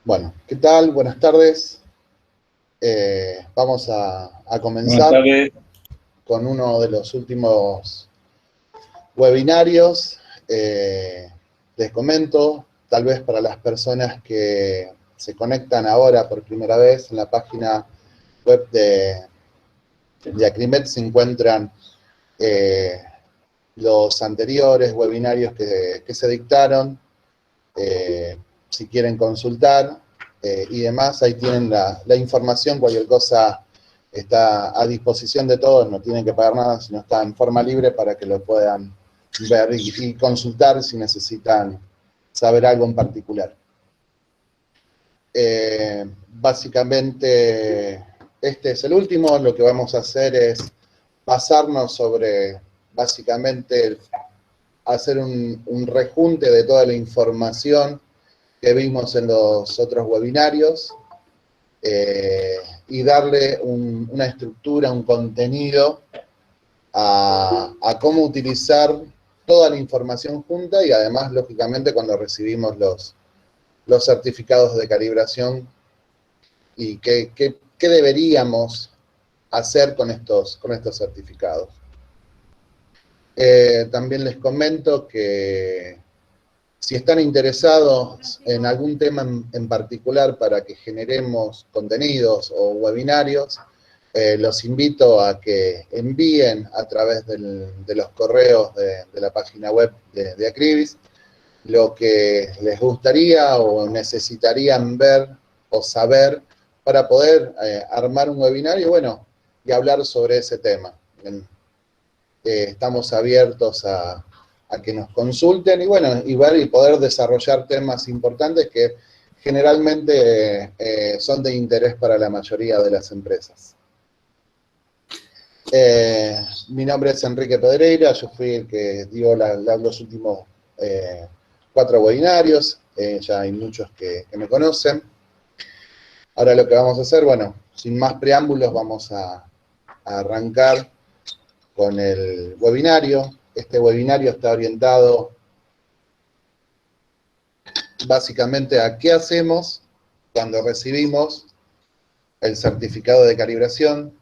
Bueno, ¿qué tal? Buenas tardes. Vamos a comenzar con uno de los últimos webinarios. Les comento, tal vez para las personas que se conectan ahora por primera vez en la página web de Acrimet se encuentran los anteriores webinarios que se dictaron. Si quieren consultar y demás, ahí tienen la información, cualquier cosa está a disposición de todos, no tienen que pagar nada, sino está en forma libre para que lo puedan ver y consultar si necesitan saber algo en particular. Básicamente, este es el último. Lo que vamos a hacer es basarnos sobre, básicamente, hacer un rejunte de toda la información que vimos en los otros webinarios y darle una estructura, un contenido a cómo utilizar toda la información junta y además, lógicamente, cuando recibimos los certificados de calibración y qué deberíamos hacer con estos certificados. También les comento que si están interesados en algún tema en particular para que generemos contenidos o webinarios, los invito a que envíen a través de los correos de la página web de Acribis lo que les gustaría o necesitarían ver o saber para poder armar un webinario, bueno, y hablar sobre ese tema. Estamos abiertos a que nos consulten y bueno, y ver y poder desarrollar temas importantes que generalmente son de interés para la mayoría de las empresas. Mi nombre es Enrique Pedreira, yo fui el que dio los últimos 4 webinarios, ya hay muchos que me conocen. Ahora lo que vamos a hacer, bueno, sin más preámbulos, vamos a arrancar con el webinario. Este webinario está orientado básicamente a qué hacemos cuando recibimos el certificado de calibración,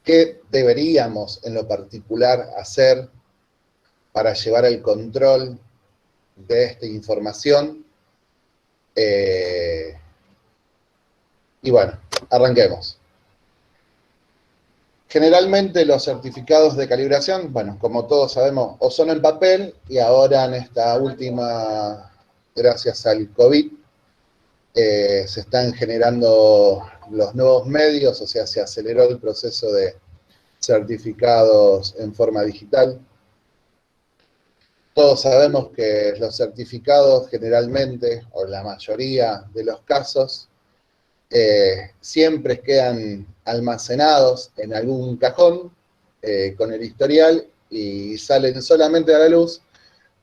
qué deberíamos en lo particular hacer para llevar el control de esta información. Y bueno, arranquemos. Generalmente los certificados de calibración, bueno, como todos sabemos, o son en papel, y ahora en esta última, gracias al COVID, se están generando los nuevos medios, o sea, se aceleró el proceso de certificados en forma digital. Todos sabemos que los certificados generalmente, o la mayoría de los casos, siempre quedan almacenados en algún cajón con el historial y salen solamente a la luz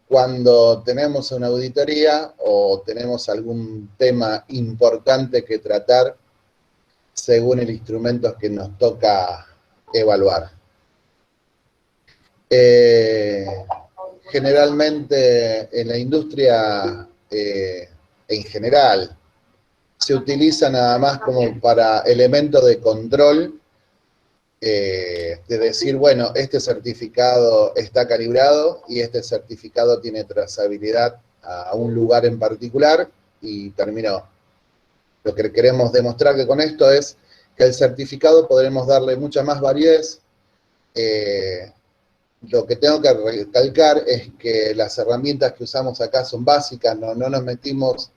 cuando tenemos una auditoría o tenemos algún tema importante que tratar según el instrumento que nos toca evaluar. Generalmente en la industria en general, se utiliza nada más como para elementos de control, de decir, bueno, este certificado está calibrado y este certificado tiene trazabilidad a un lugar en particular y terminó. Lo que queremos demostrar que con esto es que el certificado podremos darle mucha más validez. Lo que tengo que recalcar es que las herramientas que usamos acá son básicas, no nos metimos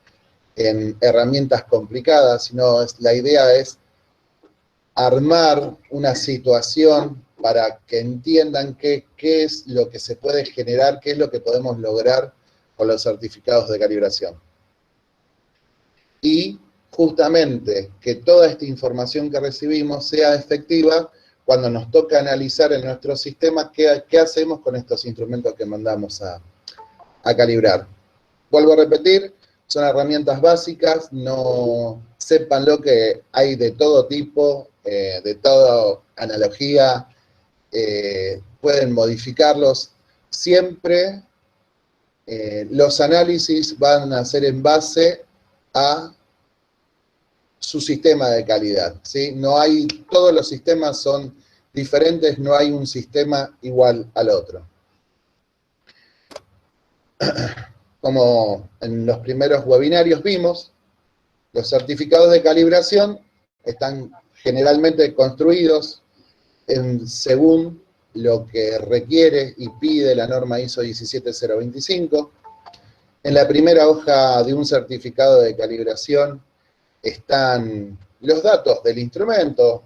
en herramientas complicadas, sino la idea es armar una situación para que entiendan qué es lo que se puede generar, qué es lo que podemos lograr con los certificados de calibración. Y justamente que toda esta información que recibimos sea efectiva cuando nos toca analizar en nuestro sistema qué hacemos con estos instrumentos que mandamos a calibrar. Vuelvo a repetir, son herramientas básicas, no sépanlo que hay de todo tipo, de toda analogía, pueden modificarlos. Siempre los análisis van a ser en base a su sistema de calidad, ¿sí? No hay, todos los sistemas son diferentes, no hay un sistema igual al otro. Como en los primeros webinarios vimos, los certificados de calibración están generalmente construidos según lo que requiere y pide la norma ISO 17025. En la primera hoja de un certificado de calibración están los datos del instrumento,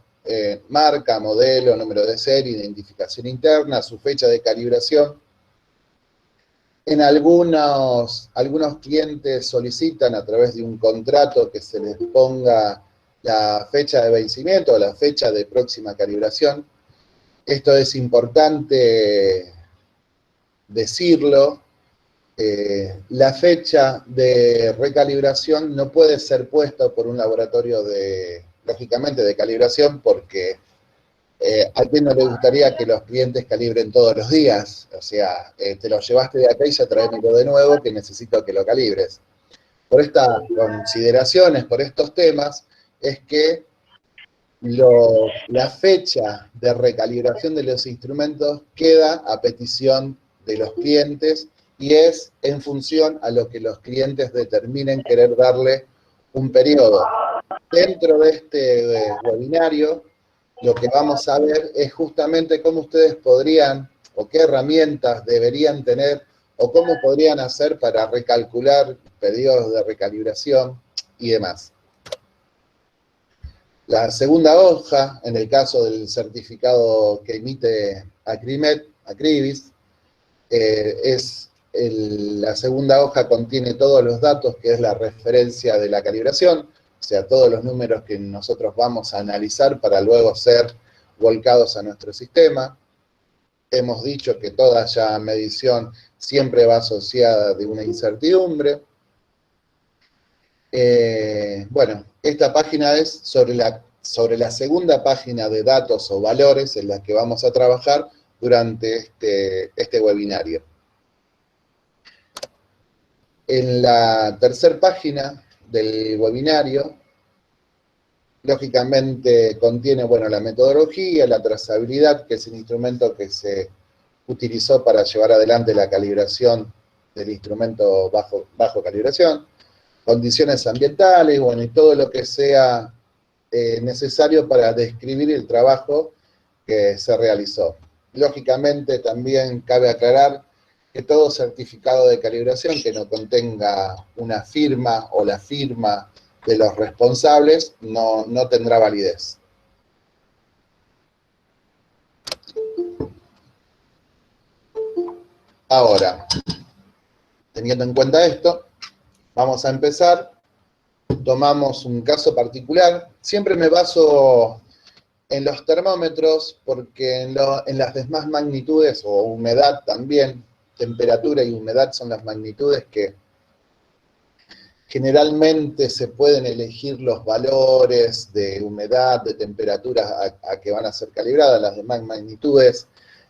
marca, modelo, número de serie, identificación interna, su fecha de calibración. En algunos clientes solicitan a través de un contrato que se les ponga la fecha de vencimiento o la fecha de próxima calibración. Esto es importante decirlo. La fecha de recalibración no puede ser puesta por un laboratorio lógicamente, de calibración, porque a quien no le gustaría que los clientes calibren todos los días. O sea, te lo llevaste de acá y ya tráemelo de nuevo, que necesito que lo calibres. Por estas consideraciones, por estos temas, es que la fecha de recalibración de los instrumentos queda a petición de los clientes y es en función a lo que los clientes determinen querer darle un periodo. Dentro de este webinario, lo que vamos a ver es justamente cómo ustedes podrían, o qué herramientas deberían tener, o cómo podrían hacer para recalcular periodos de recalibración y demás. La segunda hoja, en el caso del certificado que emite Acribis, la segunda hoja contiene todos los datos, que es la referencia de la calibración, o sea, todos los números que nosotros vamos a analizar para luego ser volcados a nuestro sistema. Hemos dicho que toda ya medición siempre va asociada de una incertidumbre. Bueno, esta página es sobre la segunda página de datos o valores en la que vamos a trabajar durante este webinario. En la tercera página del webinario, lógicamente contiene, bueno, la metodología, la trazabilidad, que es el instrumento que se utilizó para llevar adelante la calibración del instrumento bajo calibración, condiciones ambientales, bueno, y todo lo que sea necesario para describir el trabajo que se realizó. Lógicamente también cabe aclarar que todo certificado de calibración que no contenga una firma o la firma de los responsables no tendrá validez. Ahora, teniendo en cuenta esto, vamos a empezar. Tomamos un caso particular. Siempre me baso en los termómetros porque en las demás magnitudes, o humedad también, temperatura y humedad son las magnitudes que generalmente se pueden elegir los valores de humedad, de temperatura a que van a ser calibradas. Las demás magnitudes,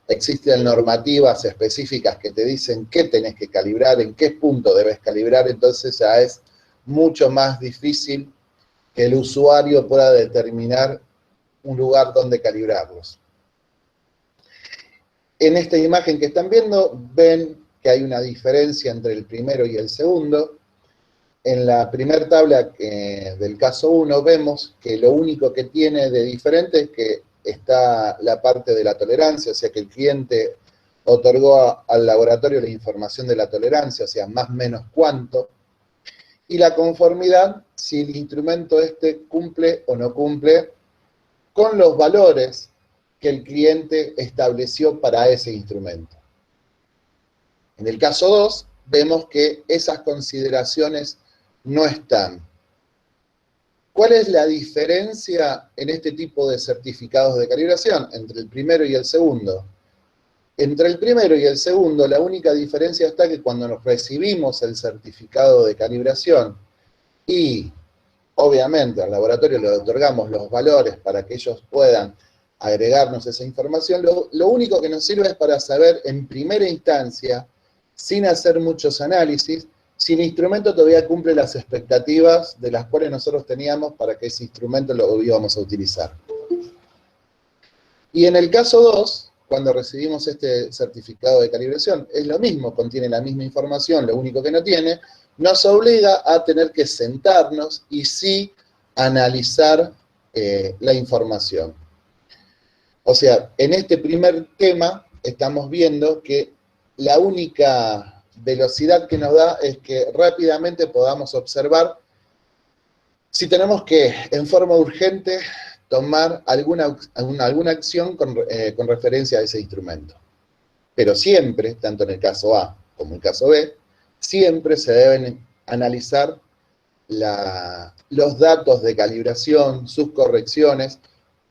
existen normativas específicas que te dicen qué tenés que calibrar, en qué punto debes calibrar, entonces ya es mucho más difícil que el usuario pueda determinar un lugar donde calibrarlos. En esta imagen que están viendo, ven que hay una diferencia entre el primero y el segundo. En la primera tabla del caso 1 vemos que lo único que tiene de diferente es que está la parte de la tolerancia, o sea que el cliente otorgó al laboratorio la información de la tolerancia, o sea, más menos cuánto, y la conformidad, si el instrumento cumple o no cumple con los valores que el cliente estableció para ese instrumento. En el caso 2, vemos que esas consideraciones no están. ¿Cuál es la diferencia en este tipo de certificados de calibración entre el primero y el segundo? Entre el primero y el segundo, la única diferencia está que cuando nos recibimos el certificado de calibración y, obviamente, al laboratorio le otorgamos los valores para que ellos puedan agregarnos esa información, lo único que nos sirve es para saber en primera instancia, sin hacer muchos análisis, si el instrumento todavía cumple las expectativas de las cuales nosotros teníamos para que ese instrumento lo íbamos a utilizar. Y en el caso 2, cuando recibimos este certificado de calibración, es lo mismo, contiene la misma información, lo único que no tiene, nos obliga a tener que sentarnos y sí analizar la información. O sea, en este primer tema estamos viendo que la única velocidad que nos da es que rápidamente podamos observar si tenemos que, en forma urgente, tomar alguna acción con referencia a ese instrumento. Pero siempre, tanto en el caso A como en el caso B, siempre se deben analizar los datos de calibración, sus correcciones,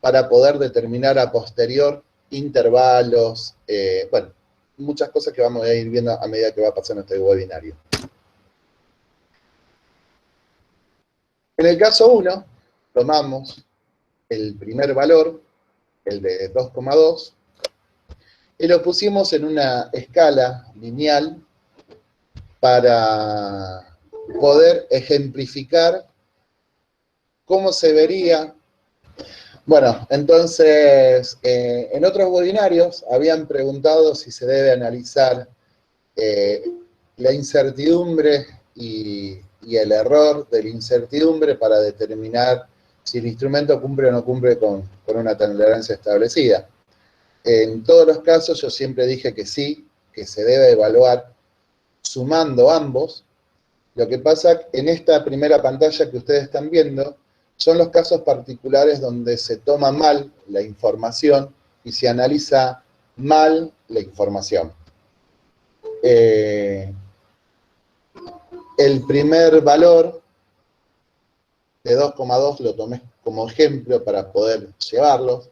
para poder determinar a posterior intervalos, bueno, muchas cosas que vamos a ir viendo a medida que va pasando este webinario. En el caso 1, tomamos el primer valor, el de 2,2, y lo pusimos en una escala lineal para poder ejemplificar cómo se vería. Bueno, entonces, en otros webinarios habían preguntado si se debe analizar la incertidumbre y el error de la incertidumbre para determinar si el instrumento cumple o no cumple con una tolerancia establecida. En todos los casos yo siempre dije que sí, que se debe evaluar sumando ambos. Lo que pasa en esta primera pantalla que ustedes están viendo son los casos particulares donde se toma mal la información y se analiza mal la información. El primer valor de 2,2 lo tomé como ejemplo para poder llevarlos.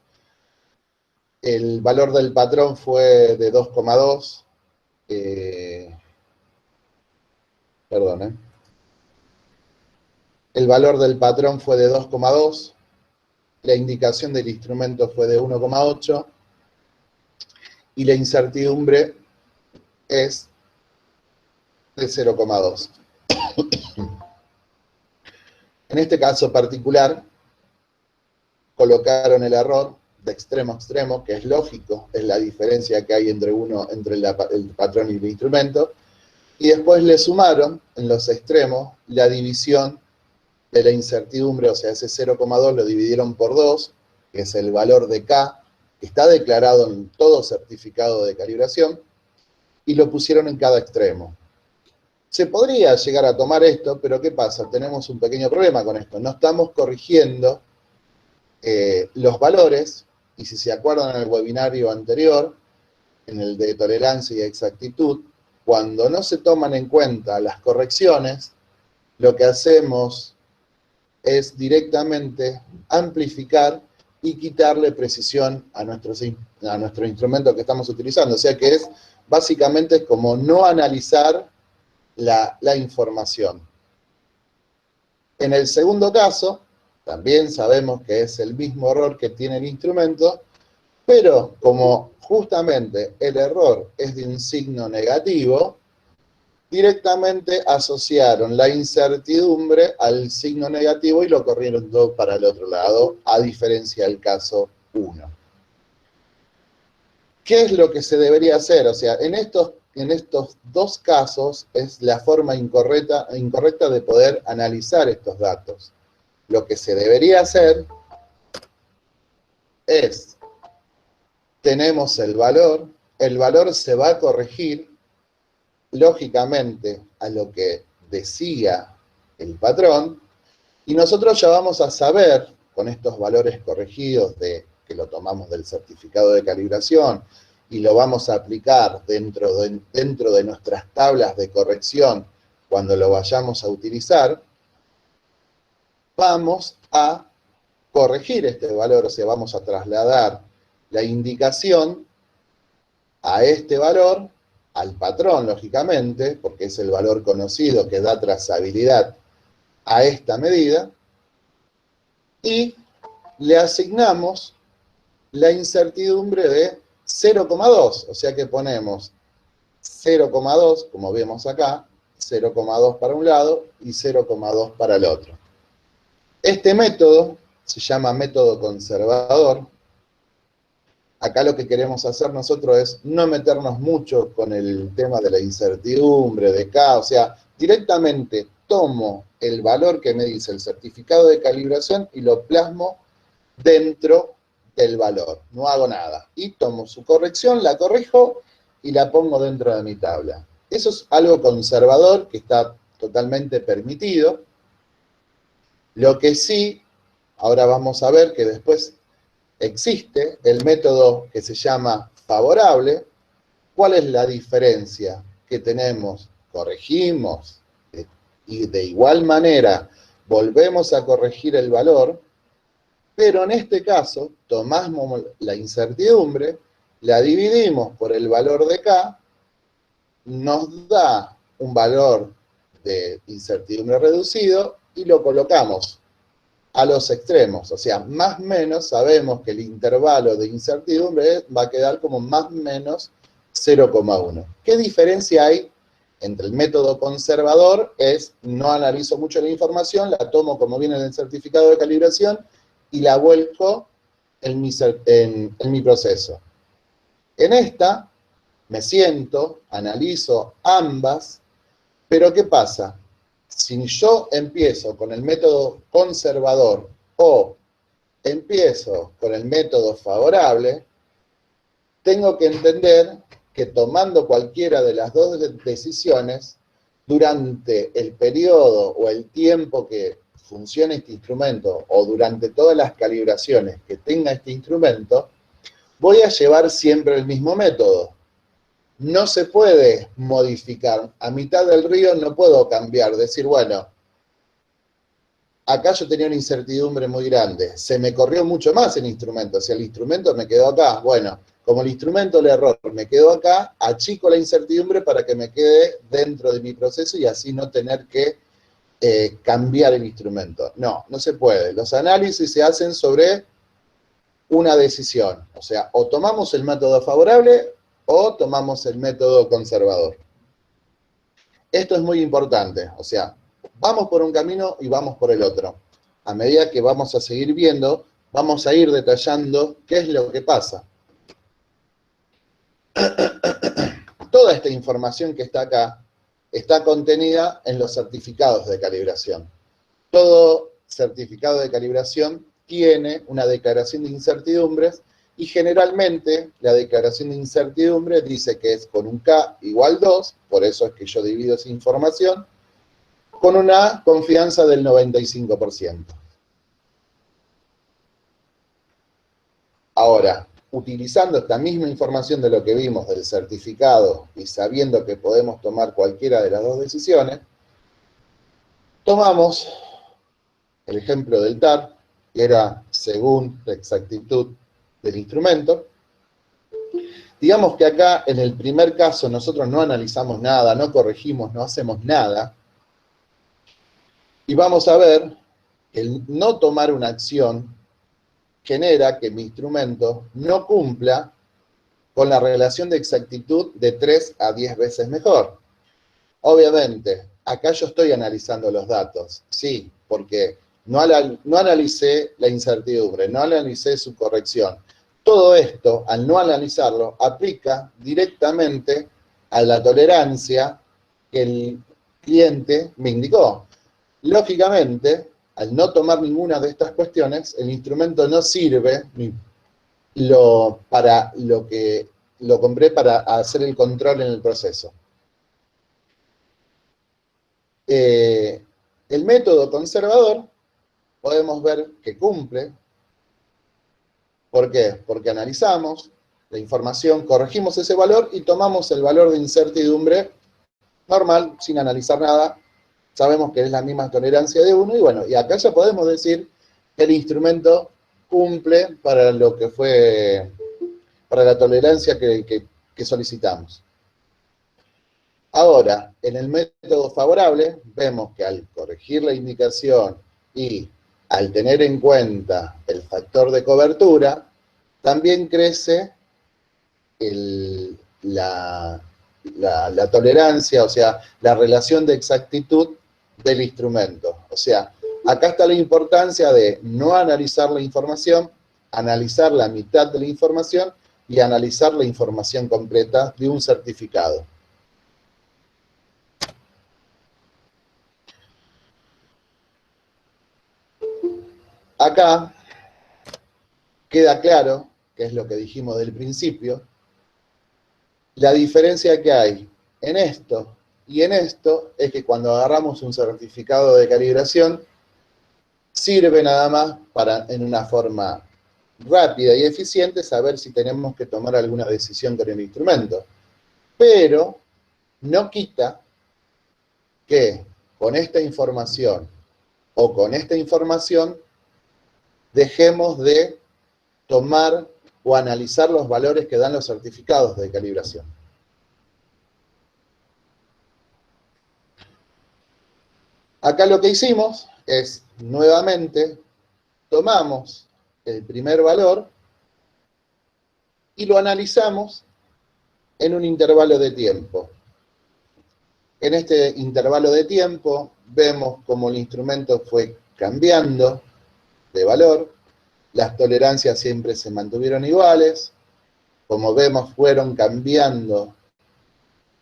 El valor del patrón fue de 2,2. Perdón, El valor del patrón fue de 2,2. La indicación del instrumento fue de 1,8. Y la incertidumbre es de 0,2. En este caso particular, colocaron el error de extremo a extremo, que es lógico, es la diferencia que hay entre el patrón y el instrumento, y después le sumaron en los extremos la división de la incertidumbre, o sea, ese 0,2 lo dividieron por 2, que es el valor de K, que está declarado en todo certificado de calibración, y lo pusieron en cada extremo. Se podría llegar a tomar esto, pero ¿qué pasa? Tenemos un pequeño problema con esto. No estamos corrigiendo los valores, y si se acuerdan en el webinario anterior, en el de tolerancia y exactitud, cuando no se toman en cuenta las correcciones, lo que hacemos es directamente amplificar y quitarle precisión a nuestro instrumento que estamos utilizando. O sea que básicamente es como no analizar la información. En el segundo caso, también sabemos que es el mismo error que tiene el instrumento, pero como justamente el error es de un signo negativo, directamente asociaron la incertidumbre al signo negativo y lo corrieron todo para el otro lado, a diferencia del caso 1. ¿Qué es lo que se debería hacer? O sea, en estos dos casos es la forma incorrecta de poder analizar estos datos. Lo que se debería hacer es, tenemos el valor se va a corregir lógicamente a lo que decía el patrón, y nosotros ya vamos a saber, con estos valores corregidos que lo tomamos del certificado de calibración, y lo vamos a aplicar dentro de nuestras tablas de corrección cuando lo vayamos a utilizar, vamos a corregir este valor, o sea, vamos a trasladar la indicación a este valor, al patrón, lógicamente, porque es el valor conocido que da trazabilidad a esta medida, y le asignamos la incertidumbre de 0,2, o sea que ponemos 0,2, como vemos acá, 0,2 para un lado y 0,2 para el otro. Este método se llama método conservador. Acá lo que queremos hacer nosotros es no meternos mucho con el tema de la incertidumbre, de K, o sea, directamente tomo el valor que me dice el certificado de calibración y lo plasmo dentro del valor, no hago nada. Y tomo su corrección, la corrijo y la pongo dentro de mi tabla. Eso es algo conservador que está totalmente permitido. Lo que sí, ahora vamos a ver que después existe el método que se llama favorable. ¿Cuál es la diferencia? Que tenemos, corregimos y de igual manera volvemos a corregir el valor, pero en este caso tomamos la incertidumbre, la dividimos por el valor de K, nos da un valor de incertidumbre reducido y lo colocamos a los extremos, o sea, más o menos sabemos que el intervalo de incertidumbre va a quedar como más o menos 0,1. ¿Qué diferencia hay entre el método conservador? Es, no analizo mucho la información, la tomo como viene en el certificado de calibración y la vuelco en mi proceso. En esta, me siento, analizo ambas, pero ¿qué pasa? Si yo empiezo con el método conservador o empiezo con el método favorable, tengo que entender que tomando cualquiera de las dos decisiones, durante el periodo o el tiempo que funcione este instrumento o durante todas las calibraciones que tenga este instrumento, voy a llevar siempre el mismo método. No se puede modificar. A mitad del río no puedo cambiar, decir, bueno, acá yo tenía una incertidumbre muy grande, se me corrió mucho más el instrumento, o sea, el instrumento me quedó acá. Bueno, como el instrumento, el error me quedó acá, achico la incertidumbre para que me quede dentro de mi proceso y así no tener que cambiar el instrumento. No, no se puede. Los análisis se hacen sobre una decisión, o sea, o tomamos el método favorable o tomamos el método conservador. Esto es muy importante, o sea, vamos por un camino y vamos por el otro. A medida que vamos a seguir viendo, vamos a ir detallando qué es lo que pasa. Toda esta información que está acá está contenida en los certificados de calibración. Todo certificado de calibración tiene una declaración de incertidumbres y generalmente la declaración de incertidumbre dice que es con un K igual 2, por eso es que yo divido esa información, con una confianza del 95%. Ahora, utilizando esta misma información de lo que vimos del certificado y sabiendo que podemos tomar cualquiera de las dos decisiones, tomamos el ejemplo del TAR, que era según la exactitud del instrumento. Digamos que acá, en el primer caso, nosotros no analizamos nada, no corregimos, no hacemos nada, y vamos a ver que el no tomar una acción genera que mi instrumento no cumpla con la relación de exactitud de 3 a 10 veces mejor. Obviamente, acá yo estoy analizando los datos, sí, porque no analicé la incertidumbre, no analicé su corrección. Todo esto, al no analizarlo, aplica directamente a la tolerancia que el cliente me indicó. Lógicamente, al no tomar ninguna de estas cuestiones, el instrumento no sirve para lo que lo compré para hacer el control en el proceso. El método conservador podemos ver que cumple. ¿Por qué? Porque analizamos la información, corregimos ese valor y tomamos el valor de incertidumbre normal, sin analizar nada. Sabemos que es la misma tolerancia de 1 y bueno, y acá ya podemos decir que el instrumento cumple para lo que fue, para la tolerancia que solicitamos. Ahora, en el método favorable, vemos que al corregir la indicación y al tener en cuenta el factor de cobertura, también crece la tolerancia, o sea, la relación de exactitud del instrumento. O sea, acá está la importancia de no analizar la información, analizar la mitad de la información y analizar la información completa de un certificado. Acá queda claro, que es lo que dijimos del principio, la diferencia que hay en esto y en esto es que cuando agarramos un certificado de calibración, sirve nada más para, en una forma rápida y eficiente, saber si tenemos que tomar alguna decisión con el instrumento. Pero no quita que con esta información o con esta información dejemos de tomar o analizar los valores que dan los certificados de calibración. Acá lo que hicimos es, nuevamente, tomamos el primer valor y lo analizamos en un intervalo de tiempo. En este intervalo de tiempo vemos cómo el instrumento fue cambiando de valor, las tolerancias siempre se mantuvieron iguales, como vemos fueron cambiando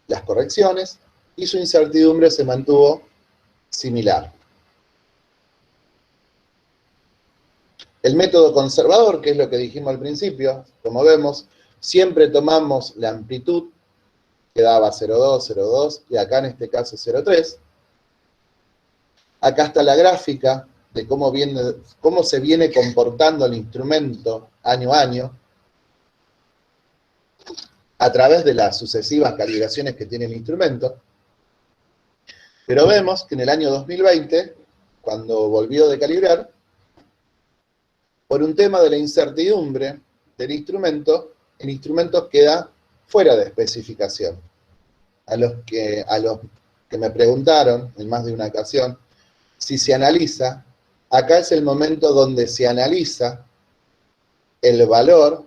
las correcciones y su incertidumbre se mantuvo similar. El método conservador, que es lo que dijimos al principio, como vemos, siempre tomamos la amplitud que daba 0,2, 0,2 y acá en este caso 0,3. Acá está la gráfica de cómo se viene comportando el instrumento año a año a través de las sucesivas calibraciones que tiene el instrumento. Pero vemos que en el año 2020, cuando volvió de calibrar, por un tema de la incertidumbre del instrumento, el instrumento queda fuera de especificación. A los que me preguntaron en más de una ocasión si se analiza, acá es el momento donde se analiza el valor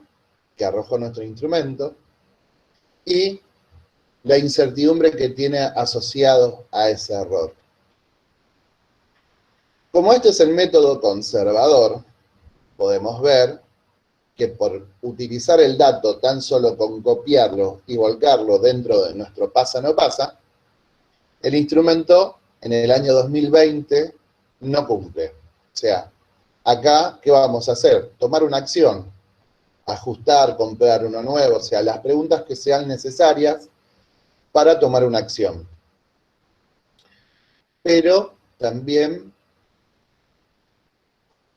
que arrojó nuestro instrumento y la incertidumbre que tiene asociado a ese error. Como este es el método conservador, podemos ver que por utilizar el dato tan solo con copiarlo y volcarlo dentro de nuestro pasa no pasa, el instrumento en el año 2020 no cumple. O sea, acá, ¿qué vamos a hacer? Tomar una acción, ajustar, comprar uno nuevo, o sea, las preguntas que sean necesarias para tomar una acción. Pero también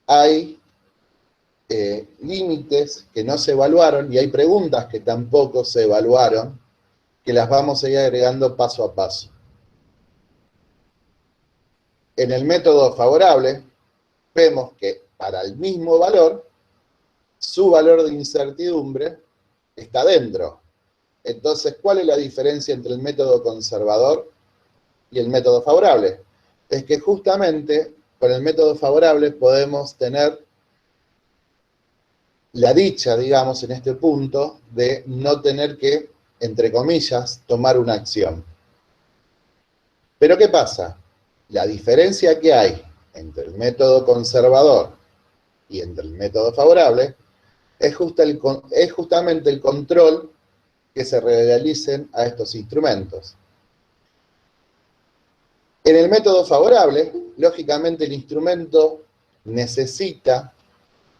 hay límites que no se evaluaron y hay preguntas que tampoco se evaluaron, que las vamos a ir agregando paso a paso. En el método favorable, vemos que para el mismo valor, su valor de incertidumbre está dentro. Entonces, ¿cuál es la diferencia entre el método conservador y el método favorable? Es que justamente con el método favorable podemos tener la dicha, digamos, en este punto, de no tener que, entre comillas, tomar una acción. Pero ¿qué pasa? La diferencia que hay entre el método conservador y entre el método favorable es justamente el control que se realicen a estos instrumentos. En el método favorable, lógicamente el instrumento necesita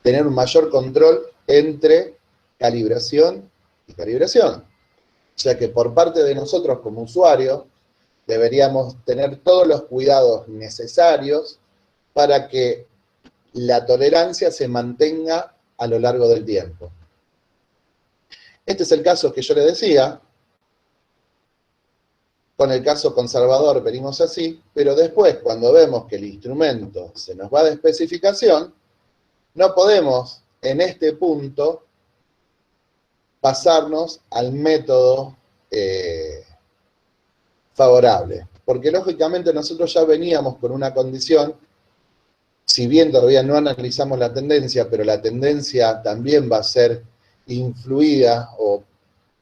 tener un mayor control entre calibración y calibración. O sea que por parte de nosotros como usuarios, deberíamos tener todos los cuidados necesarios para que la tolerancia se mantenga a lo largo del tiempo. Este es el caso que yo le decía. Con el caso conservador venimos así, pero después cuando vemos que el instrumento se nos va de especificación, no podemos en este punto pasarnos al método favorable, porque lógicamente nosotros ya veníamos con una condición si bien todavía no analizamos la tendencia, pero la tendencia también va a ser influida o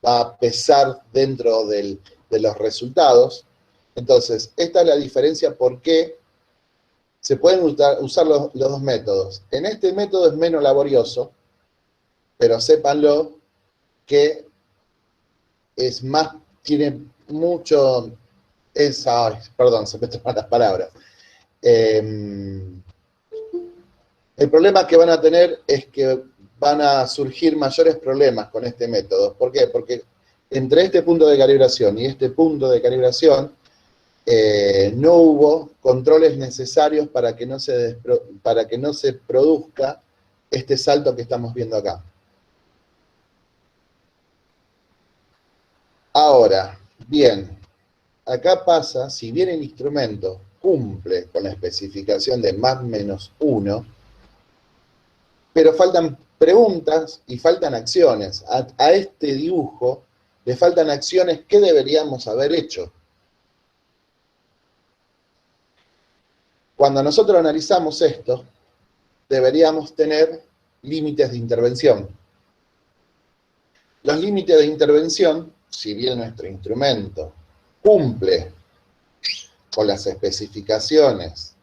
va a pesar dentro de los resultados. Entonces, esta es la diferencia por qué se pueden usar los dos métodos. En este método es menos laborioso, pero sépanlo que es más, tiene mucho, perdón, se me toman las palabras. El problema que van a tener es que van a surgir mayores problemas con este método. ¿Por qué? Porque entre este punto de calibración y este punto de calibración no hubo controles necesarios para que no se produzca este salto que estamos viendo acá. Ahora, bien, acá pasa, si bien el instrumento cumple con la especificación de más menos 1, pero faltan preguntas y faltan acciones. A este dibujo le faltan acciones que deberíamos haber hecho. Cuando nosotros analizamos esto, deberíamos tener límites de intervención. Los límites de intervención, si bien nuestro instrumento cumple con las especificaciones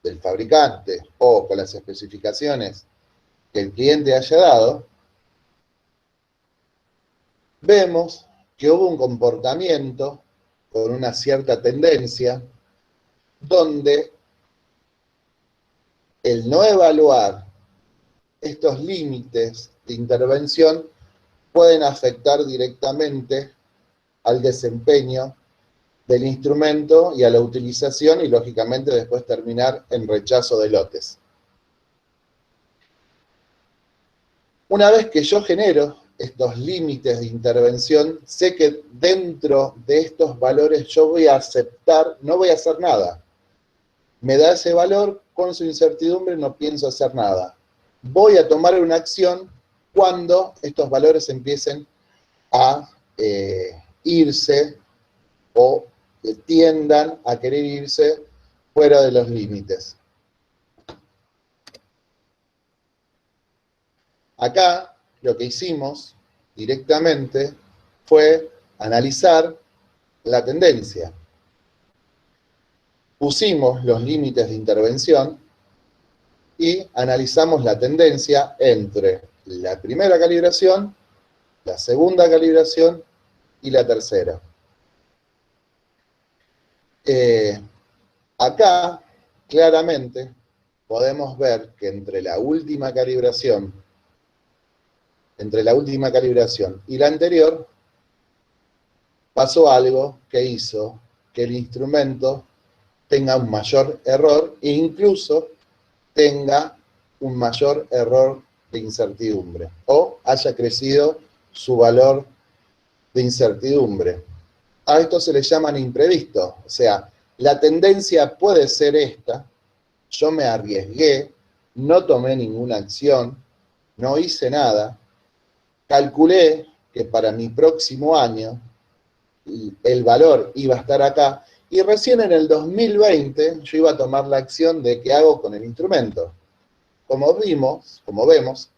del fabricante o con las especificaciones que el cliente haya dado, vemos que hubo un comportamiento con una cierta tendencia donde el no evaluar estos límites de intervención pueden afectar directamente al desempeño del instrumento y a la utilización y lógicamente después terminar en rechazo de lotes. Una vez que yo genero estos límites de intervención, sé que dentro de estos valores yo voy a aceptar, no voy a hacer nada. Me da ese valor, con su incertidumbre no pienso hacer nada. Voy a tomar una acción cuando estos valores empiecen a irse o tiendan a querer irse fuera de los límites. Acá lo que hicimos directamente fue analizar la tendencia. Pusimos los límites de intervención y analizamos la tendencia entre la primera calibración, la segunda calibración y la tercera. Acá, claramente, podemos ver que entre la última calibración y la anterior, pasó algo que hizo que el instrumento tenga un mayor error e incluso tenga un mayor error de incertidumbre o haya crecido su valor de incertidumbre. A esto se le llaman imprevisto, o sea, la tendencia puede ser esta, yo me arriesgué, no tomé ninguna acción, no hice nada, calculé que para mi próximo año el valor iba a estar acá, y recién en el 2020 yo iba a tomar la acción de qué hago con el instrumento. Como vemos,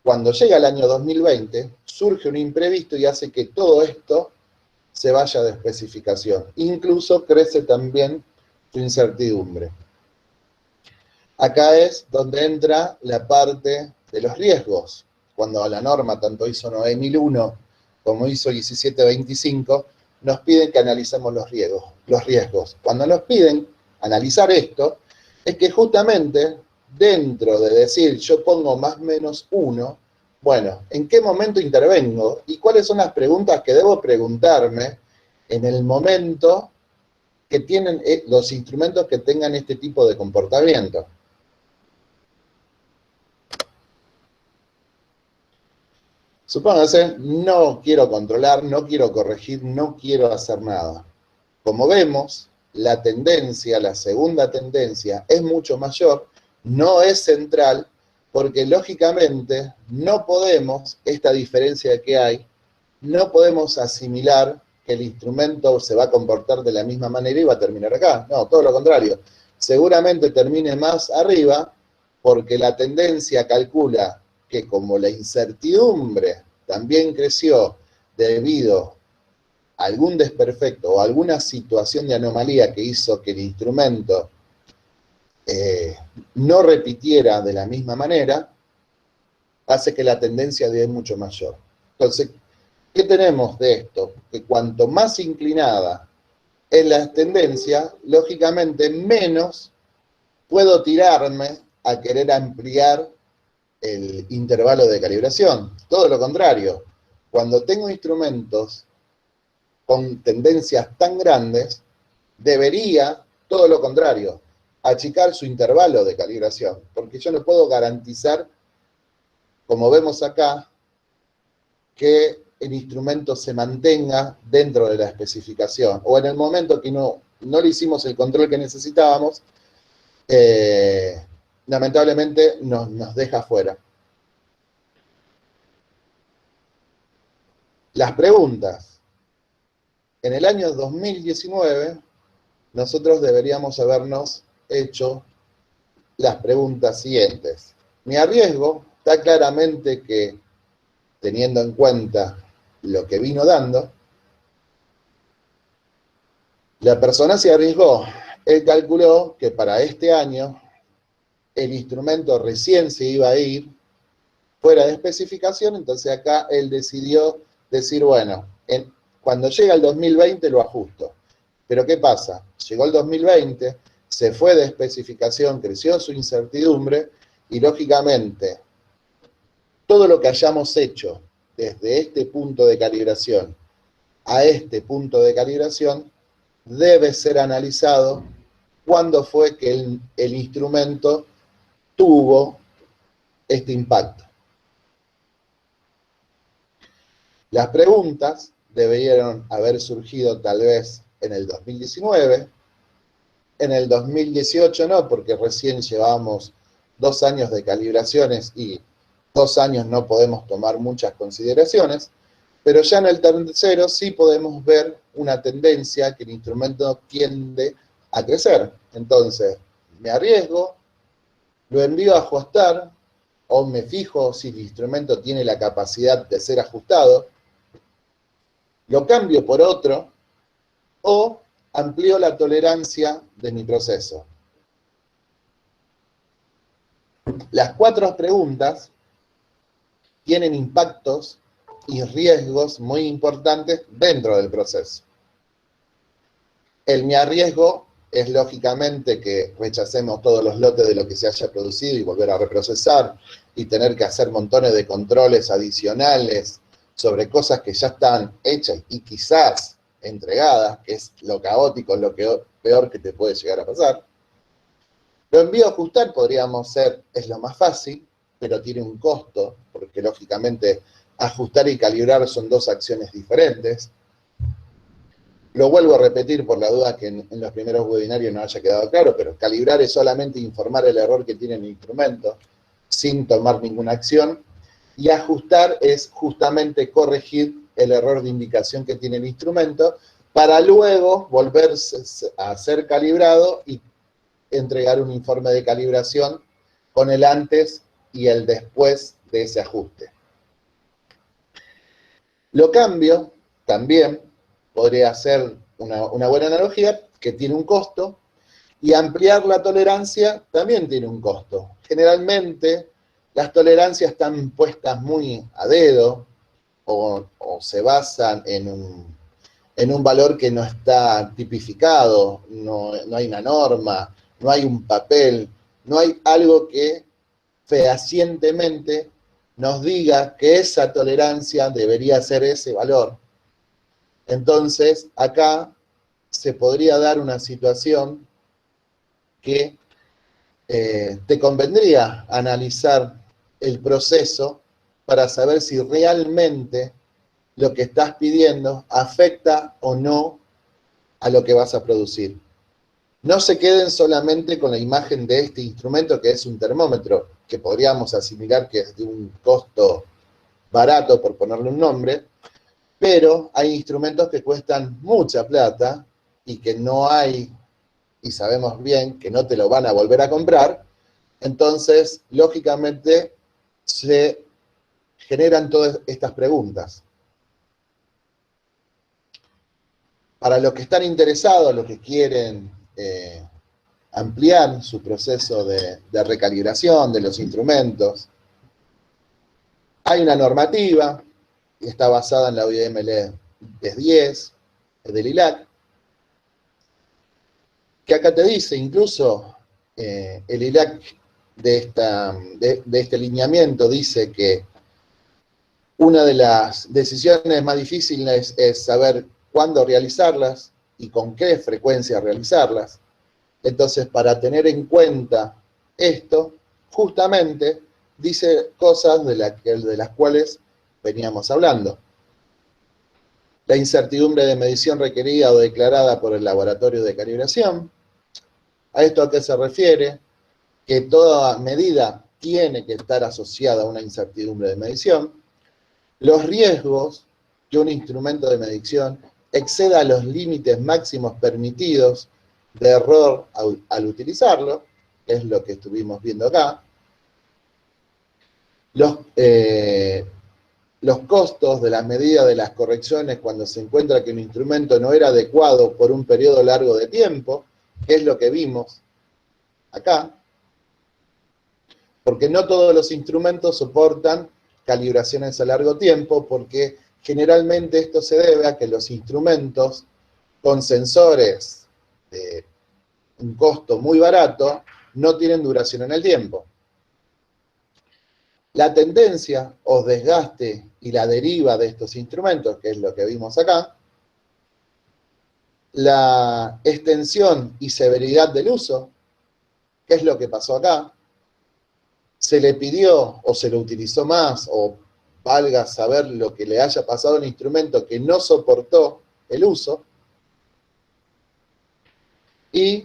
cuando llega el año 2020, surge un imprevisto y hace que todo esto se vaya de especificación. Incluso crece también su incertidumbre. Acá es donde entra la parte de los riesgos. Cuando la norma, tanto ISO 9001 como ISO 1725, nos piden que analicemos los riesgos. Cuando nos piden analizar esto, es que justamente dentro de decir yo pongo más menos 1, bueno, ¿en qué momento intervengo? ¿Y cuáles son las preguntas que debo preguntarme en el momento que tienen los instrumentos que tengan este tipo de comportamiento? Supóngase, no quiero controlar, no quiero corregir, no quiero hacer nada. Como vemos, la tendencia, la segunda tendencia, es mucho mayor, no es central, porque lógicamente no podemos, esta diferencia que hay, no podemos asimilar que el instrumento se va a comportar de la misma manera y va a terminar acá. No, todo lo contrario. seguramente termine más arriba, porque la tendencia calcula que como la incertidumbre también creció debido a algún desperfecto o alguna situación de anomalía que hizo que el instrumento no repitiera de la misma manera, hace que la tendencia dé mucho mayor. Entonces, ¿qué tenemos de esto? Que cuanto más inclinada es la tendencia, lógicamente menos puedo tirarme a querer ampliar el intervalo de calibración. Todo lo contrario, cuando tengo instrumentos con tendencias tan grandes, debería, todo lo contrario, achicar su intervalo de calibración, porque yo no puedo garantizar, como vemos acá, que el instrumento se mantenga dentro de la especificación, o en el momento que no le hicimos el control que necesitábamos, lamentablemente nos deja fuera. Las preguntas. En el año 2019, nosotros deberíamos habernos hecho las preguntas siguientes. Mi arriesgo está claramente que, teniendo en cuenta lo que vino dando, la persona se arriesgó. Él calculó que para este año el instrumento recién se iba a ir fuera de especificación, entonces acá él decidió decir, bueno, cuando llega el 2020 lo ajusto. Pero ¿qué pasa? Llegó el 2020, se fue de especificación, creció su incertidumbre y lógicamente todo lo que hayamos hecho desde este punto de calibración a este punto de calibración debe ser analizado cuándo fue que el instrumento tuvo este impacto. Las preguntas debieron haber surgido tal vez en el 2019, en el 2018 no, porque recién llevamos 2 años de calibraciones y 2 años no podemos tomar muchas consideraciones, pero ya en el tercero sí podemos ver una tendencia que el instrumento tiende a crecer. Entonces, me arriesgo, lo envío a ajustar, o me fijo si el instrumento tiene la capacidad de ser ajustado, lo cambio por otro, o amplío la tolerancia de mi proceso. Las 4 preguntas tienen impactos y riesgos muy importantes dentro del proceso. El me arriesgo es lógicamente que rechacemos todos los lotes de lo que se haya producido y volver a reprocesar y tener que hacer montones de controles adicionales sobre cosas que ya están hechas y quizás entregadas, que es lo caótico, lo peor que te puede llegar a pasar. Lo envío a ajustar, podríamos ser, es lo más fácil, pero tiene un costo, porque lógicamente ajustar y calibrar son 2 acciones diferentes. Lo vuelvo a repetir por la duda que en los primeros webinarios no haya quedado claro, pero calibrar es solamente informar el error que tiene el instrumento, sin tomar ninguna acción, y ajustar es justamente corregir el error de indicación que tiene el instrumento, para luego volverse a ser calibrado y entregar un informe de calibración con el antes y el después de ese ajuste. Lo cambio también, podría ser una buena analogía, que tiene un costo, y ampliar la tolerancia también tiene un costo. Generalmente las tolerancias están puestas muy a dedo o se basan en un valor que no está tipificado, no hay una norma, no hay un papel, no hay algo que fehacientemente nos diga que esa tolerancia debería ser ese valor. Entonces, acá se podría dar una situación que te convendría analizar el proceso para saber si realmente lo que estás pidiendo afecta o no a lo que vas a producir. No se queden solamente con la imagen de este instrumento que es un termómetro, que podríamos asimilar que es de un costo barato, por ponerle un nombre, pero hay instrumentos que cuestan mucha plata y que no hay y sabemos bien que no te lo van a volver a comprar, entonces, lógicamente, se generan todas estas preguntas. Para los que están interesados, los que quieren ampliar su proceso de recalibración de los instrumentos, hay una normativa que está basada en la OIML 1010 del ILAC, que acá te dice, incluso el ILAC de este lineamiento dice que una de las decisiones más difíciles es saber cuándo realizarlas y con qué frecuencia realizarlas. Entonces, para tener en cuenta esto, justamente dice cosas de las cuales veníamos hablando. La incertidumbre de medición requerida o declarada por el laboratorio de calibración. ¿A esto a qué se refiere? Que toda medida tiene que estar asociada a una incertidumbre de medición. Los riesgos que un instrumento de medición exceda los límites máximos permitidos de error al utilizarlo, que es lo que estuvimos viendo acá. Los costos de la medida de las correcciones cuando se encuentra que un instrumento no era adecuado por un periodo largo de tiempo, que es lo que vimos acá, porque no todos los instrumentos soportan calibraciones a largo tiempo, porque generalmente esto se debe a que los instrumentos con sensores de un costo muy barato no tienen duración en el tiempo. La tendencia o desgaste y la deriva de estos instrumentos, que es lo que vimos acá, la extensión y severidad del uso, que es lo que pasó acá, se le pidió o se lo utilizó más, o valga saber lo que le haya pasado a un instrumento que no soportó el uso, y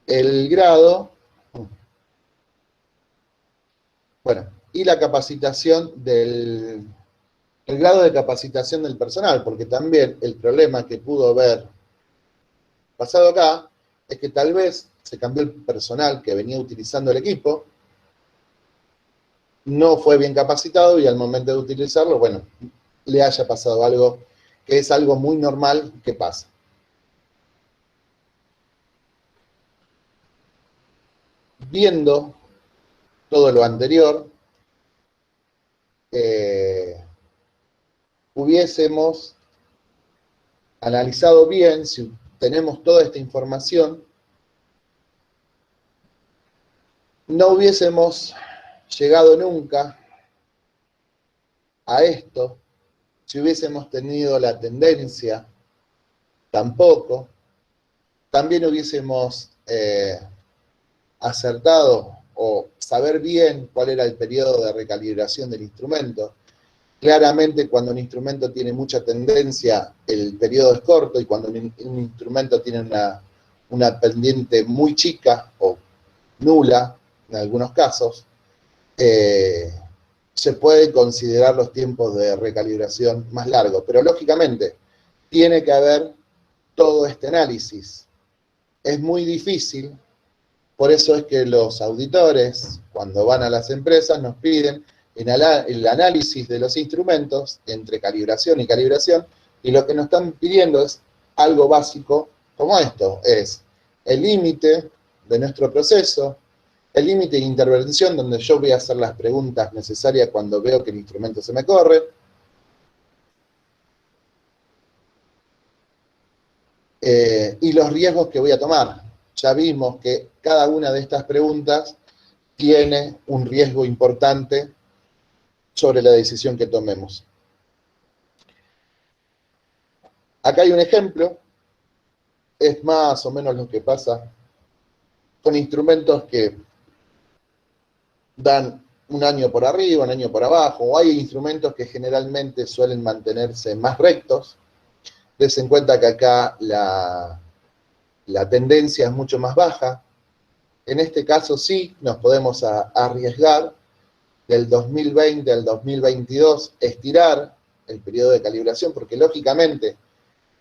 el grado, bueno, y la capacitación el grado de capacitación del personal, porque también el problema que pudo haber pasado acá es que tal vez se cambió el personal que venía utilizando el equipo, no fue bien capacitado y al momento de utilizarlo, bueno, le haya pasado algo que es algo muy normal que pasa. Viendo todo lo anterior, hubiésemos analizado bien, si tenemos toda esta información, no hubiésemos llegado nunca a esto, si hubiésemos tenido la tendencia, tampoco, también hubiésemos acertado o saber bien cuál era el periodo de recalibración del instrumento. Claramente cuando un instrumento tiene mucha tendencia, el periodo es corto, y cuando un instrumento tiene una pendiente muy chica o nula, en algunos casos, se pueden considerar los tiempos de recalibración más largos, pero lógicamente tiene que haber todo este análisis. Es muy difícil, por eso es que los auditores, cuando van a las empresas, nos piden el análisis de los instrumentos entre calibración y calibración, y lo que nos están pidiendo es algo básico como esto, es el límite de nuestro proceso, el límite de intervención, donde yo voy a hacer las preguntas necesarias cuando veo que el instrumento se me corre, y los riesgos que voy a tomar. Ya vimos que cada una de estas preguntas tiene un riesgo importante sobre la decisión que tomemos. Acá hay un ejemplo, es más o menos lo que pasa con instrumentos que dan un año por arriba, un año por abajo, o hay instrumentos que generalmente suelen mantenerse más rectos. Des en cuenta que acá la tendencia es mucho más baja. En este caso sí nos podemos arriesgar del 2020 al 2022, estirar el periodo de calibración, porque lógicamente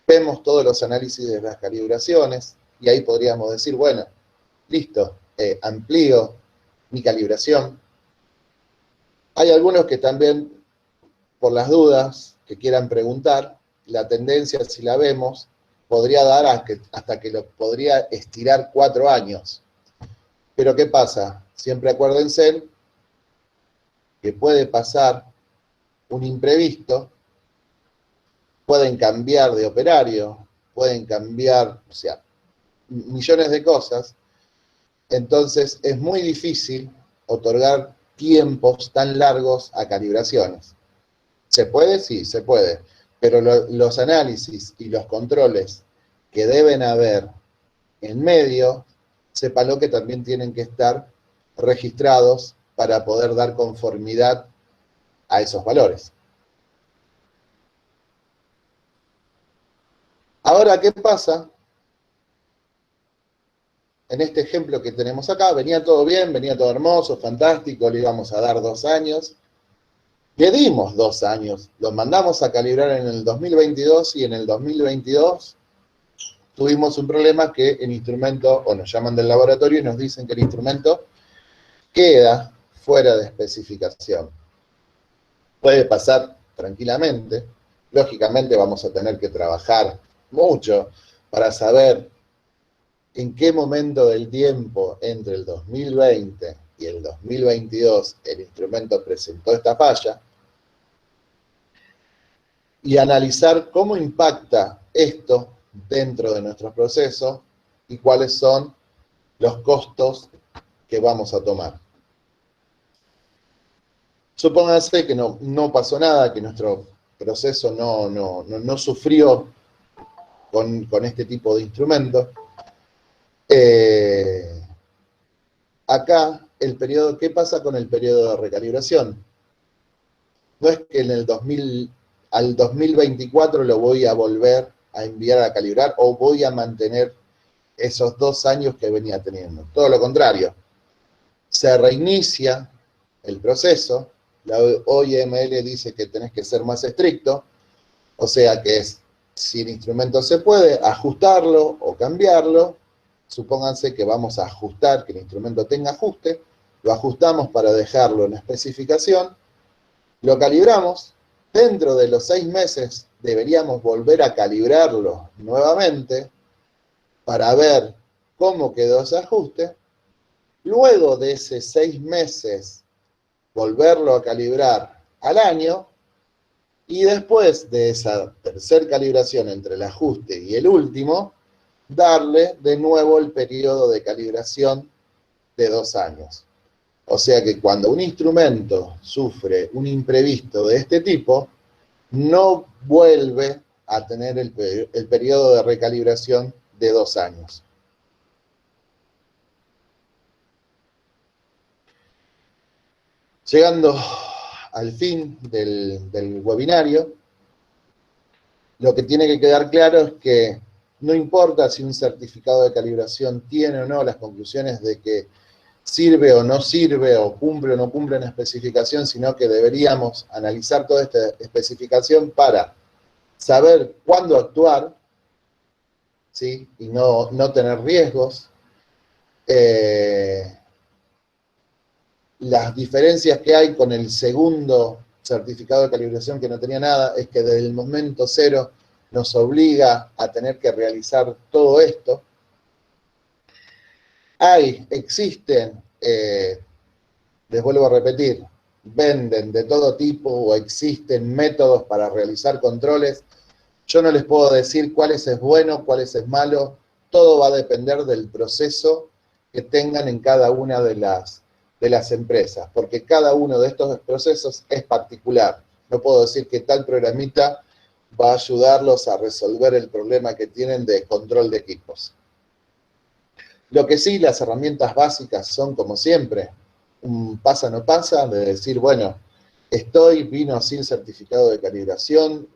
vemos todos los análisis de las calibraciones, y ahí podríamos decir, bueno, listo, amplío mi calibración. Hay algunos que también, por las dudas que quieran preguntar, la tendencia, si la vemos, podría dar hasta que lo podría estirar 4 años. Pero ¿qué pasa? Siempre acuérdense que puede pasar un imprevisto, pueden cambiar de operario, pueden cambiar, o sea, millones de cosas. Entonces es muy difícil otorgar tiempos tan largos a calibraciones. ¿Se puede? Sí, se puede. Pero los análisis y los controles que deben haber en medio, sépalo que también tienen que estar registrados para poder dar conformidad a esos valores. Ahora, ¿qué pasa? En este ejemplo que tenemos acá, venía todo bien, venía todo hermoso, fantástico, le íbamos a dar 2 años. Le dimos 2 años, lo mandamos a calibrar en el 2022 y en el 2022 tuvimos un problema que el instrumento, o nos llaman del laboratorio y nos dicen que el instrumento queda fuera de especificación. Puede pasar tranquilamente, lógicamente vamos a tener que trabajar mucho para saber en qué momento del tiempo entre el 2020 y el 2022 el instrumento presentó esta falla y analizar cómo impacta esto dentro de nuestro proceso y cuáles son los costos que vamos a tomar. Supóngase que no pasó nada, que nuestro proceso no sufrió con este tipo de instrumentos. Acá, ¿qué pasa con el periodo de recalibración? No es que al 2024 lo voy a volver a enviar a calibrar o voy a mantener esos 2 años que venía teniendo. Todo lo contrario, se reinicia el proceso, la OIML dice que tenés que ser más estricto, o sea que si el instrumento se puede, ajustarlo o cambiarlo. Supónganse que vamos a ajustar, que el instrumento tenga ajuste, lo ajustamos para dejarlo en especificación, lo calibramos, dentro de los 6 meses deberíamos volver a calibrarlo nuevamente para ver cómo quedó ese ajuste. Luego de esos 6 meses, volverlo a calibrar al año, y después de esa tercera calibración entre el ajuste y el último, darle de nuevo el periodo de calibración de 2 años. O sea que cuando un instrumento sufre un imprevisto de este tipo, no vuelve a tener el periodo de recalibración de 2 años. Llegando al fin del webinario, lo que tiene que quedar claro es que no importa si un certificado de calibración tiene o no las conclusiones de que sirve o no sirve, o cumple o no cumple una especificación, sino que deberíamos analizar toda esta especificación para saber cuándo actuar, ¿sí? Y no tener riesgos. Las diferencias que hay con el segundo certificado de calibración que no tenía nada es que desde el momento cero nos obliga a tener que realizar todo esto. Existen, les vuelvo a repetir, venden de todo tipo o existen métodos para realizar controles. Yo no les puedo decir cuáles es bueno, cuáles es malo, todo va a depender del proceso que tengan en cada una de las empresas, porque cada uno de estos procesos es particular. No puedo decir que tal programita va a ayudarlos a resolver el problema que tienen de control de equipos. Lo que sí, las herramientas básicas son, como siempre, un pasa no pasa, de decir, bueno, vino sin certificado de calibración,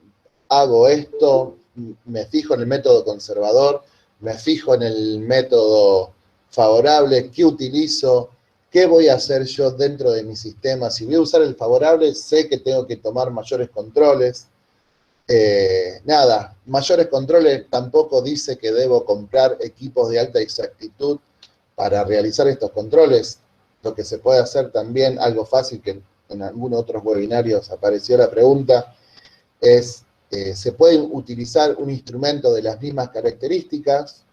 hago esto, me fijo en el método conservador, me fijo en el método favorable, qué utilizo, qué voy a hacer yo dentro de mi sistema. Si voy a usar el favorable, sé que tengo que tomar mayores controles. Nada, mayores controles tampoco dice que debo comprar equipos de alta exactitud para realizar estos controles. Lo que se puede hacer también, algo fácil que en algunos otros webinarios apareció la pregunta, es, se puede utilizar un instrumento de las mismas características,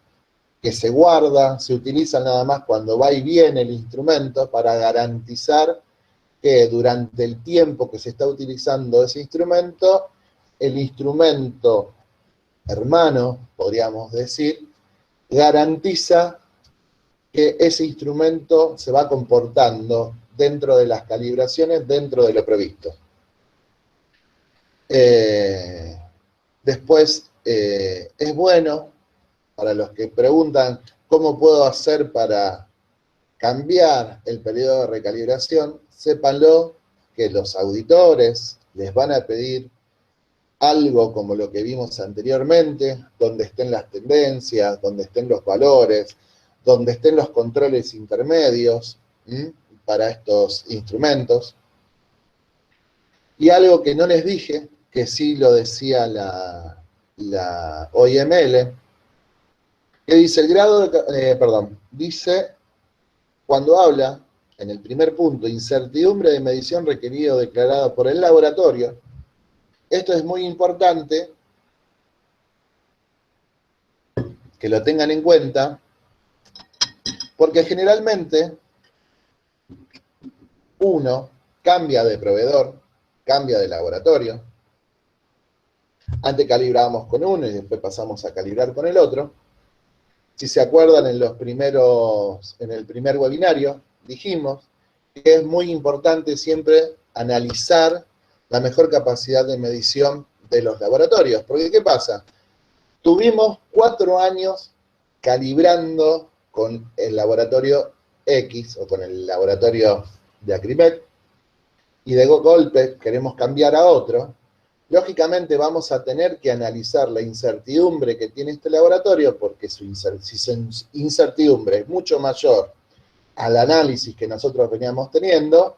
que se guarda, se utiliza nada más cuando va y viene el instrumento para garantizar que durante el tiempo que se está utilizando ese instrumento, el instrumento hermano, podríamos decir, garantiza que ese instrumento se va comportando dentro de las calibraciones, dentro de lo previsto. Después, es bueno, para los que preguntan cómo puedo hacer para cambiar el periodo de recalibración, sépanlo que los auditores les van a pedir algo como lo que vimos anteriormente, donde estén las tendencias, donde estén los valores, donde estén los controles intermedios para estos instrumentos. Y algo que no les dije, que sí lo decía la OIML, que dice el grado de, dice, cuando habla, en el primer punto, incertidumbre de medición requerido declarada por el laboratorio. Esto es muy importante que lo tengan en cuenta, porque generalmente uno cambia de proveedor, cambia de laboratorio. Antes calibrábamos con uno y después pasamos a calibrar con el otro. Si se acuerdan, en el primer webinario dijimos que es muy importante siempre analizar la mejor capacidad de medición de los laboratorios. Porque, ¿qué pasa? Tuvimos 4 años calibrando con el laboratorio X o con el laboratorio de Acrimet y de golpe queremos cambiar a otro. Lógicamente vamos a tener que analizar la incertidumbre que tiene este laboratorio, porque si su incertidumbre es mucho mayor al análisis que nosotros veníamos teniendo,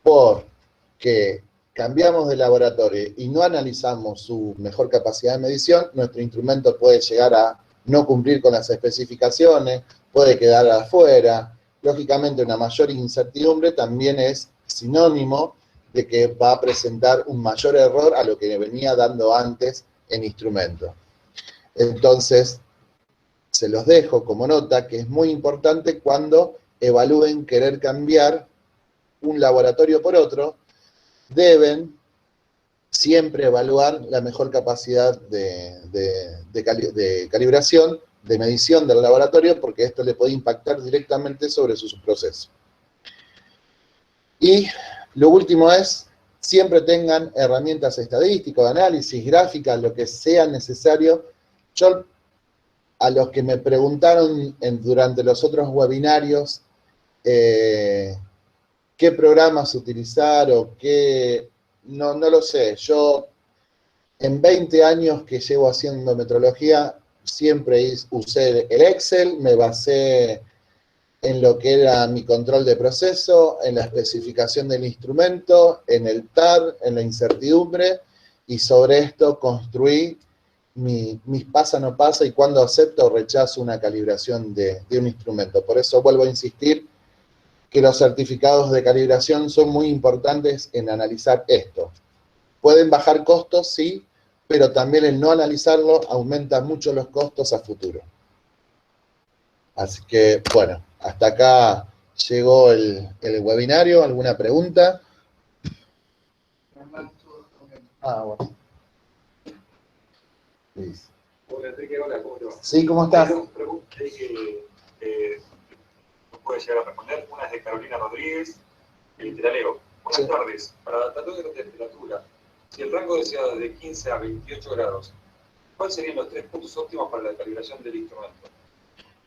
porque cambiamos de laboratorio y no analizamos su mejor capacidad de medición, nuestro instrumento puede llegar a no cumplir con las especificaciones, puede quedar afuera. Lógicamente una mayor incertidumbre también es sinónimo de que va a presentar un mayor error a lo que venía dando antes en instrumento. Entonces, se los dejo como nota que es muy importante cuando evalúen querer cambiar un laboratorio por otro, deben siempre evaluar la mejor capacidad de calibración, de medición del laboratorio, porque esto le puede impactar directamente sobre su proceso. Y lo último es, siempre tengan herramientas estadísticas, análisis, gráficas, lo que sea necesario. Yo, a los que me preguntaron durante los otros webinarios qué programas utilizar o qué, no lo sé. Yo, en 20 años que llevo haciendo metrología, siempre usé el Excel, me basé en lo que era mi control de proceso, en la especificación del instrumento, en el TAR, en la incertidumbre, y sobre esto construí mis pasa no pasa y cuando acepto o rechazo una calibración de un instrumento. Por eso vuelvo a insistir que los certificados de calibración son muy importantes en analizar esto. Pueden bajar costos, sí, pero también el no analizarlo aumenta mucho los costos a futuro. Así que, bueno, hasta acá llegó el webinario. ¿Alguna pregunta? Bueno. Hola, Enrique, hola, ¿cómo te va? Sí, ¿cómo estás? Tengo preguntas que no puedes llegar a responder. Una es de Carolina Rodríguez, y te la leo. Buenas tardes. Para tratamiento de temperatura, si el rango deseado es de 15 a 28 grados, ¿cuáles serían los 3 puntos óptimos para la calibración del instrumento?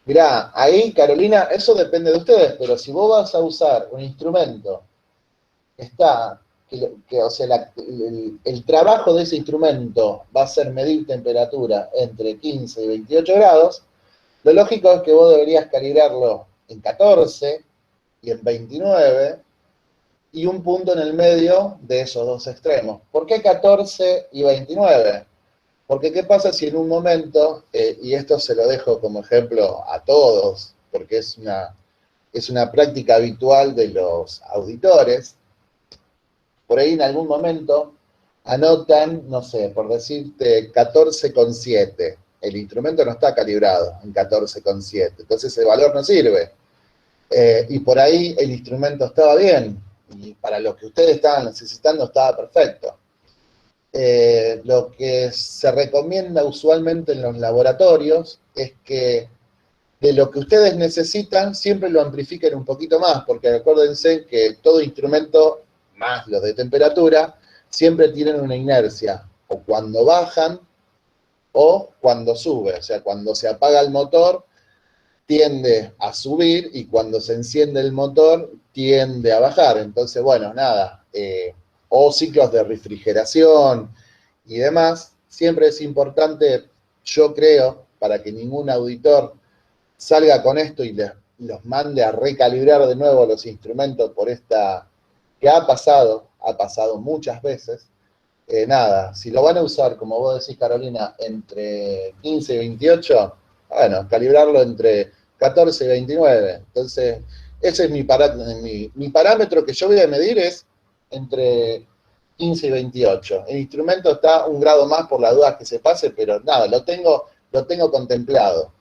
Mirá, ahí, Carolina, eso depende de ustedes, pero si vos vas a usar un instrumento o sea, el trabajo de ese instrumento va a ser medir temperatura entre 15 y 28 grados, lo lógico es que vos deberías calibrarlo en 14 y en 29, y un punto en el medio de esos dos extremos. ¿Por qué 14 y 29? Porque ¿qué pasa si en un momento, y esto se lo dejo como ejemplo a todos, porque es una práctica habitual de los auditores, por ahí en algún momento anotan, no sé, por decirte 14,7. El instrumento no está calibrado en 14,7, entonces el valor no sirve. Y por ahí el instrumento estaba bien, y para lo que ustedes estaban necesitando estaba perfecto. Lo que se recomienda usualmente en los laboratorios es que de lo que ustedes necesitan siempre lo amplifiquen un poquito más, porque acuérdense que todo instrumento, más los de temperatura, siempre tienen una inercia, o cuando bajan o cuando sube, o sea, cuando se apaga el motor tiende a subir y cuando se enciende el motor tiende a bajar. Entonces, bueno, nada, o ciclos de refrigeración y demás, siempre es importante, yo creo, para que ningún auditor salga con esto y los mande a recalibrar de nuevo los instrumentos por esta, que ha pasado muchas veces. Nada, si lo van a usar, como vos decís, Carolina, entre 15 y 28, bueno, calibrarlo entre 14 y 29. Entonces, ese es mi parámetro que yo voy a medir es entre 15 y 28. El instrumento está un grado más por la duda que se pase, pero nada, lo tengo contemplado.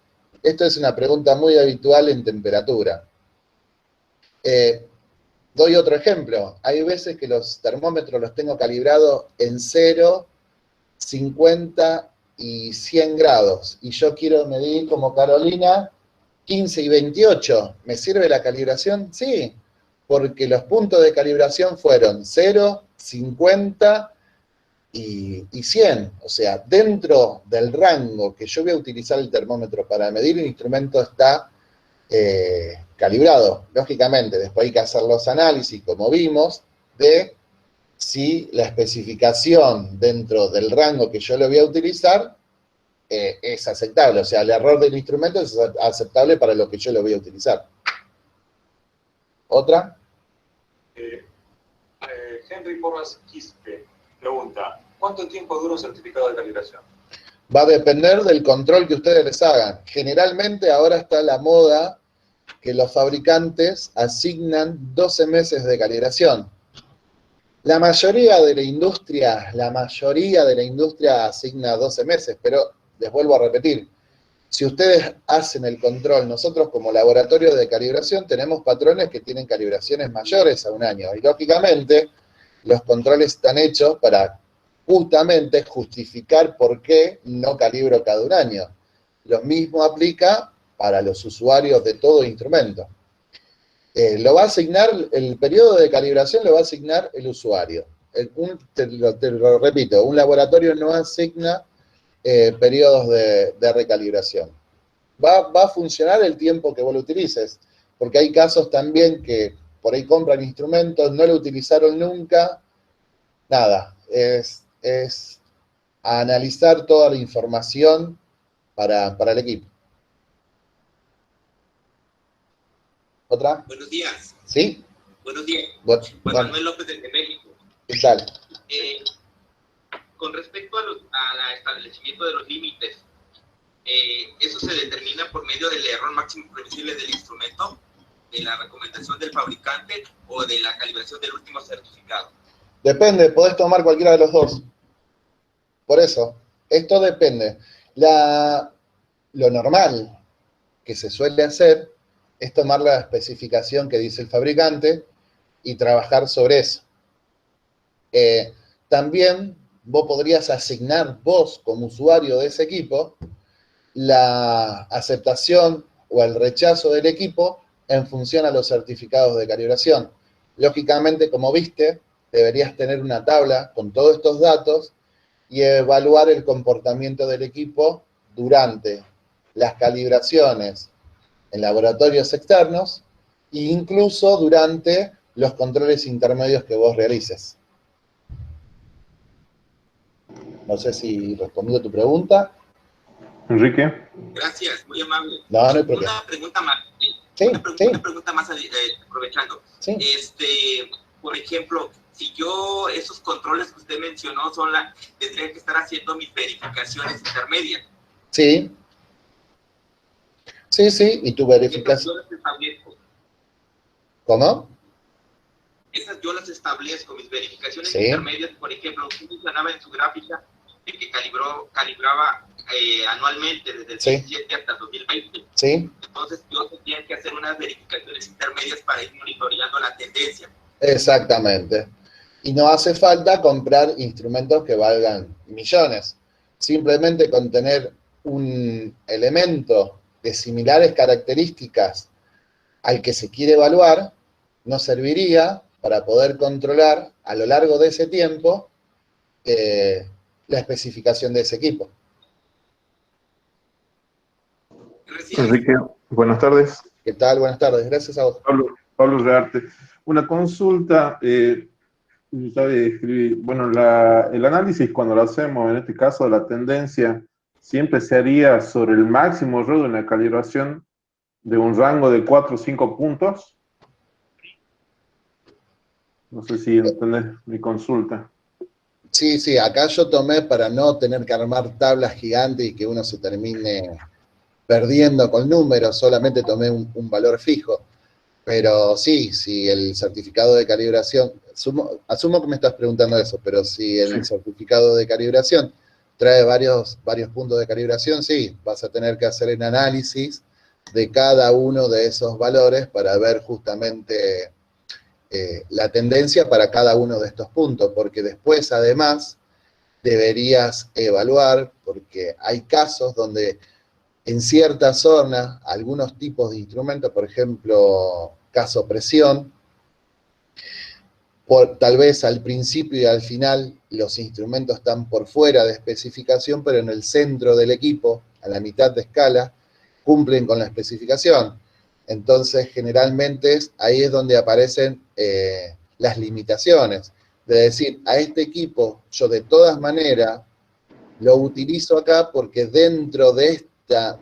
Esto es una pregunta muy habitual en temperatura. Doy otro ejemplo. Hay veces que los termómetros los tengo calibrados en 0, 50 y 100 grados. Y yo quiero medir como Carolina 15 y 28. ¿Me sirve la calibración? Sí, porque los puntos de calibración fueron 0, 50 y 100. O sea, dentro del rango que yo voy a utilizar el termómetro para medir, el instrumento está calibrado. Lógicamente, después hay que hacer los análisis, como vimos, de si la especificación dentro del rango que yo le voy a utilizar es aceptable. O sea, el error del instrumento es aceptable para lo que yo lo voy a utilizar. ¿Otra? Henry Porras Quispe pregunta, ¿cuánto tiempo dura un certificado de calibración? Va a depender del control que ustedes les hagan. Generalmente ahora está la moda que los fabricantes asignan 12 meses de calibración. La mayoría de la industria asigna 12 meses, pero les vuelvo a repetir, si ustedes hacen el control, nosotros como laboratorio de calibración tenemos patrones que tienen calibraciones mayores a un año, y lógicamente los controles están hechos para justamente justificar por qué no calibro cada un año. Lo mismo aplica para los usuarios de todo instrumento. Lo va a asignar, el periodo de calibración lo va a asignar el usuario. Te lo repito, un laboratorio no asigna periodos de recalibración. Va a funcionar el tiempo que vos lo utilices, porque hay casos también que por ahí compran instrumentos, no lo utilizaron nunca, nada, es analizar toda la información para el equipo. ¿Otra? Buenos días. ¿Sí? Buenos días. Juan Manuel López de México. ¿Qué tal? Con respecto al establecimiento de los límites, ¿eso se determina por medio del error máximo previsible del instrumento, de la recomendación del fabricante o de la calibración del último certificado? Depende, podés tomar cualquiera de los dos. Por eso, esto depende. Lo normal que se suele hacer es tomar la especificación que dice el fabricante y trabajar sobre eso. También vos podrías asignar, vos como usuario de ese equipo, la aceptación o el rechazo del equipo en función a los certificados de calibración. Lógicamente, como viste, deberías tener una tabla con todos estos datos y evaluar el comportamiento del equipo durante las calibraciones en laboratorios externos e incluso durante los controles intermedios que vos realices. No sé si respondí a tu pregunta. Enrique. Gracias, muy amable. No, no hay problema. Una pregunta más. Sí, una pregunta más aprovechando. Sí. por ejemplo, si yo esos controles que usted mencionó tendría que estar haciendo mis verificaciones intermedias. Sí. Sí, sí, y tu verificación. Yo las establezco. ¿Cómo? Esas yo las establezco, mis verificaciones Sí. intermedias, por ejemplo, usted mencionaba en su gráfica de que calibraba anualmente desde el 2017 hasta el 2020. Sí. Entonces yo tendría que hacer unas verificaciones intermedias para ir monitoreando la tendencia. Exactamente. Y no hace falta comprar instrumentos que valgan millones. Simplemente con tener un elemento de similares características al que se quiere evaluar, nos serviría para poder controlar a lo largo de ese tiempo la especificación de ese equipo. Gracias. Enrique, buenas tardes. ¿Qué tal? Buenas tardes. Gracias a vos. Pablo Rearte. Una consulta, bueno, el análisis cuando lo hacemos, en este caso, de la tendencia, siempre se haría sobre el máximo error de una calibración de un rango de 4 o 5 puntos. No sé si entendés mi consulta. Sí, sí, acá yo tomé para no tener que armar tablas gigantes y que uno se termine perdiendo con números, solamente tomé un valor fijo. Pero sí, si el certificado de calibración, asumo que me estás preguntando eso, pero si el certificado de calibración trae varios puntos de calibración, sí, vas a tener que hacer el análisis de cada uno de esos valores para ver justamente la tendencia para cada uno de estos puntos, porque después además deberías evaluar, porque hay casos donde en ciertas zonas, algunos tipos de instrumentos, por ejemplo, caso presión, tal vez al principio y al final los instrumentos están por fuera de especificación, pero en el centro del equipo, a la mitad de escala, cumplen con la especificación. Entonces, generalmente ahí es donde aparecen las limitaciones. De decir, a este equipo yo de todas maneras lo utilizo acá porque dentro de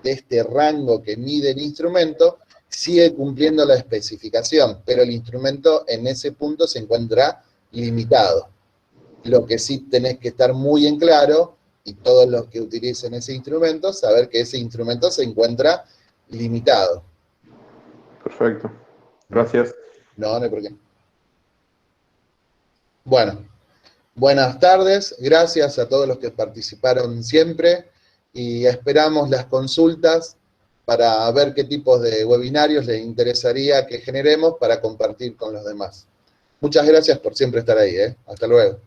este rango que mide el instrumento, sigue cumpliendo la especificación, pero el instrumento en ese punto se encuentra limitado. Lo que sí tenés que estar muy en claro, y todos los que utilicen ese instrumento, saber que ese instrumento se encuentra limitado. Perfecto. Gracias. No, no hay por qué. Bueno, buenas tardes, gracias a todos los que participaron siempre, y esperamos las consultas para ver qué tipos de webinarios les interesaría que generemos para compartir con los demás. Muchas gracias por siempre estar ahí, ¿eh? Hasta luego.